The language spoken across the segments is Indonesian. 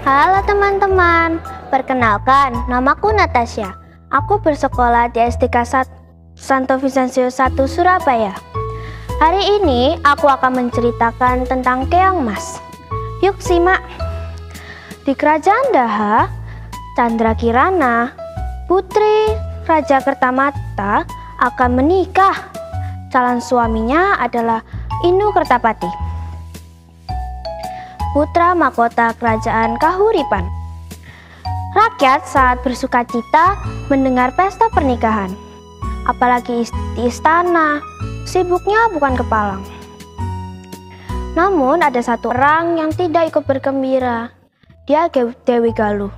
Halo teman-teman, perkenalkan namaku Natasha. Aku bersekolah di SDK Santo Vincentius 1 Surabaya. Hari ini aku akan menceritakan tentang Keong Mas. Yuk simak. Di Kerajaan Daha, Candrakirana, putri Raja Kertamata akan menikah. Calon suaminya adalah Inu Kertapati, putra mahkota kerajaan Kahuripan. Rakyat sangat bersuka cita mendengar pesta pernikahan. Apalagi di istana, sibuknya bukan kepalang. Namun ada satu orang yang tidak ikut bergembira. Dia Dewi Galuh.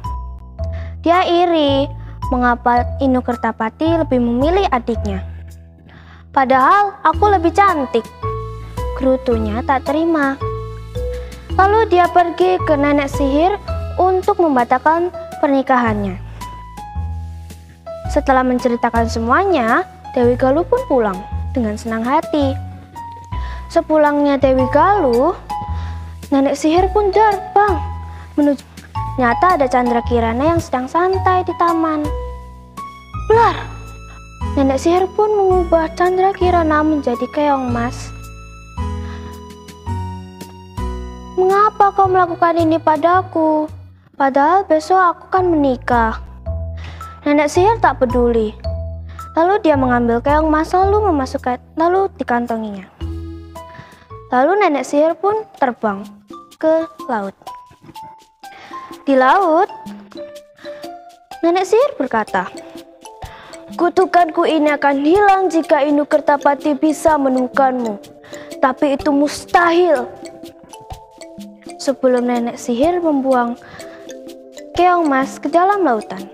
Dia iri mengapa Inu Kertapati lebih memilih adiknya. Padahal aku lebih cantik. Gerutunya tak terima. Lalu dia pergi ke nenek sihir untuk membatalkan pernikahannya. Setelah menceritakan semuanya, Dewi Galuh pun pulang dengan senang hati. Sepulangnya Dewi Galuh, nenek sihir pun terbang menuju. Ternyata ada Candrakirana yang sedang santai di taman. Blar! Nenek sihir pun mengubah Candrakirana menjadi Keong Mas. Mengapa kau melakukan ini padaku? Padahal besok aku kan menikah. Nenek sihir tak peduli. Lalu dia mengambil Keong Mas lalu dikantonginya. Lalu nenek sihir pun terbang ke laut. Di laut, nenek sihir berkata, "Kutukanku ini akan hilang jika Inu Kertapati bisa menemukanmu. Tapi itu mustahil." Sebelum nenek sihir membuang Keong Mas ke dalam lautan.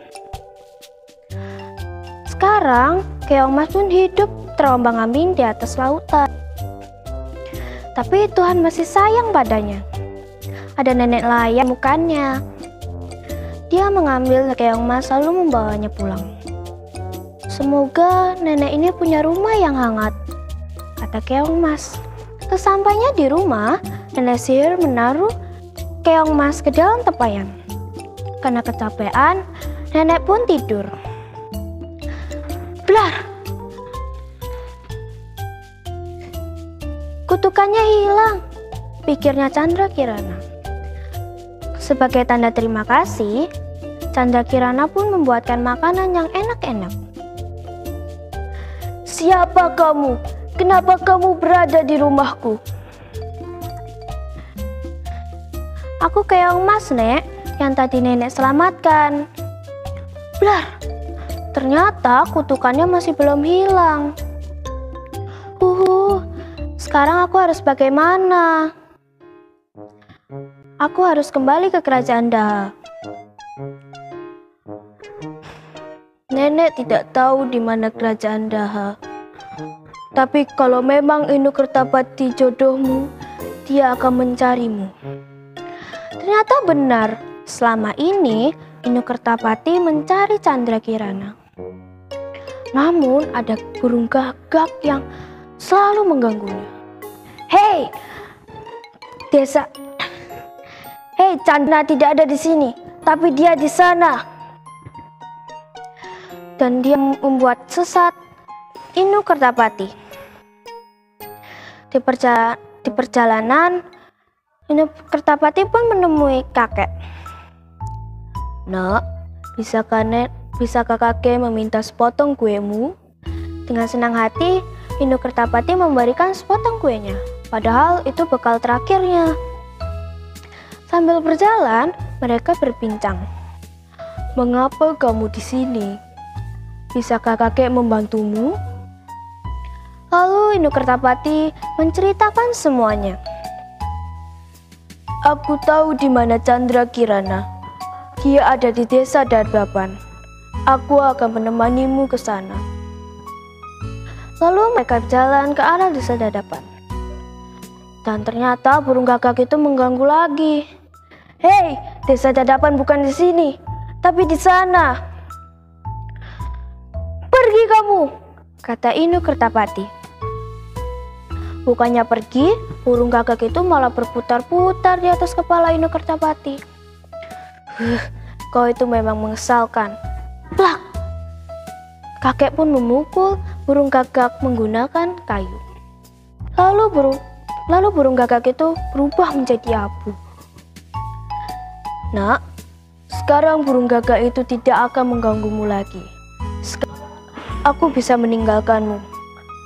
Sekarang Keong Mas pun hidup terombang-ambing di atas lautan. Tapi Tuhan masih sayang padanya. Ada nenek layan bukannya. Dia mengambil Keong Mas lalu membawanya pulang. "Semoga nenek ini punya rumah yang hangat," kata Keong Mas. Sesampainya di rumah, nenek sihir menaruh Keong Mas ke dalam tepayan. Karena kecapean, nenek pun tidur. Blar! Kutukannya hilang, pikirnya Candrakirana. Sebagai tanda terima kasih, Candrakirana pun membuatkan makanan yang enak-enak. "Siapa kamu? Kenapa kamu berada di rumahku?" "Aku Keong Mas, Nek, yang tadi nenek selamatkan." Blar! Ternyata kutukannya masih belum hilang. Sekarang aku harus bagaimana? Aku harus kembali ke Kerajaan Daha. Nenek tidak tahu di mana Kerajaan Daha. Tapi kalau memang Inu Kertapati jodohmu, dia akan mencarimu. Ternyata benar, selama ini Inu Kertapati mencari Candrakirana. Namun ada burung gagak yang selalu mengganggunya. Hei, Candra tidak ada di sini, tapi dia di sana." Dan dia membuat sesat Inu Kertapati. Di perjalanan, Inu Kertapati pun menemui kakek. "Nak, bisakah kakek meminta sepotong kuemu?" Dengan senang hati, Inu Kertapati memberikan sepotong kuenya. Padahal itu bekal terakhirnya. Sambil berjalan, mereka berbincang. "Mengapa kamu di sini? Bisakah kakek membantumu?" Lalu Inu Kertapati menceritakan semuanya. "Aku tahu di mana Candrakirana. Dia ada di desa Dadapan. Aku akan menemanimu ke sana." Lalu mereka berjalan ke arah desa Dadapan. Dan ternyata burung gagak itu mengganggu lagi. "Hei, desa Dadapan bukan di sini, tapi di sana." "Pergi kamu," kata Inu Kertapati. Bukannya pergi, burung gagak itu malah berputar-putar di atas kepala Inu Kertapati. Kau itu memang mengesalkan. Plak! Kakek pun memukul burung gagak menggunakan kayu. Lalu burung gagak itu berubah menjadi abu. Nak, sekarang burung gagak itu tidak akan mengganggumu lagi. Aku bisa meninggalkanmu.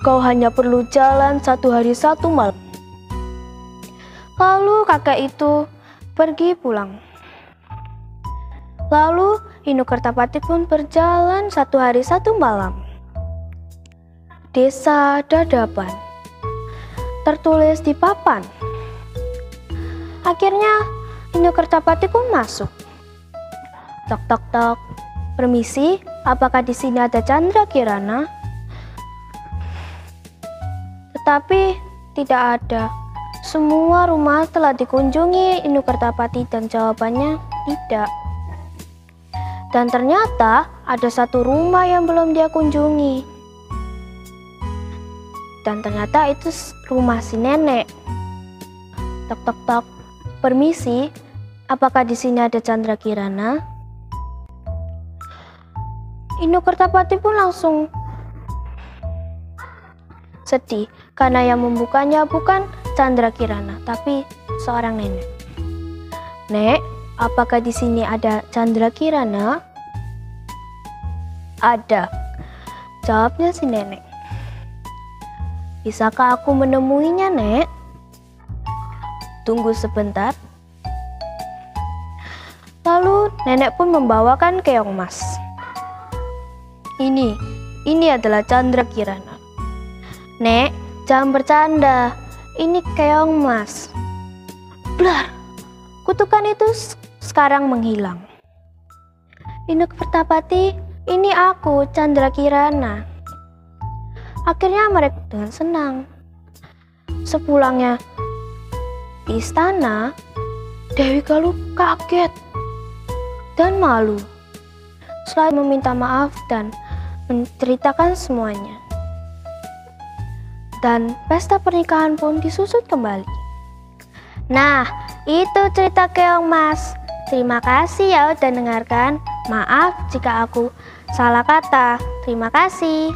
Kau hanya perlu jalan 1 hari 1 malam. Lalu kakek itu pergi pulang. Lalu Inu Kertapati pun berjalan 1 hari 1 malam. Desa Dadapan. Tertulis di papan. Akhirnya Inu Kertapati pun masuk. Tok tok tok. Permisi, apakah di sini ada Chandra Kirana? Tetapi tidak ada. Semua rumah telah dikunjungi Inu Kertapati dan jawabannya tidak. Dan ternyata ada 1 rumah yang belum dia kunjungi. Dan ternyata itu rumah si nenek. Tok tok tok. Permisi, apakah di sini ada Chandra Kirana? Inu Kertapati pun langsung sedih karena yang membukanya bukan Chandra Kirana, tapi seorang nenek. Nek, apakah di sini ada Chandra Kirana? Ada, jawabnya si nenek. Bisakah aku menemuinya, Nek? Tunggu sebentar. Lalu nenek pun membawakan keong emas. Ini adalah Chandra Kirana. Nek, jangan bercanda. Ini keong emas. Blar, kutukan itu sekarang menghilang. Inu Kertapati, ini aku, Chandra Kirana. Akhirnya mereka dengan senang. Sepulangnya di istana, Dewi Galuh kaget dan malu. Selalu meminta maaf dan menceritakan semuanya. Dan pesta pernikahan pun disusut kembali. Nah, itu cerita keong emas. Terima kasih ya udah dengarkan. Maaf jika aku salah kata. Terima kasih.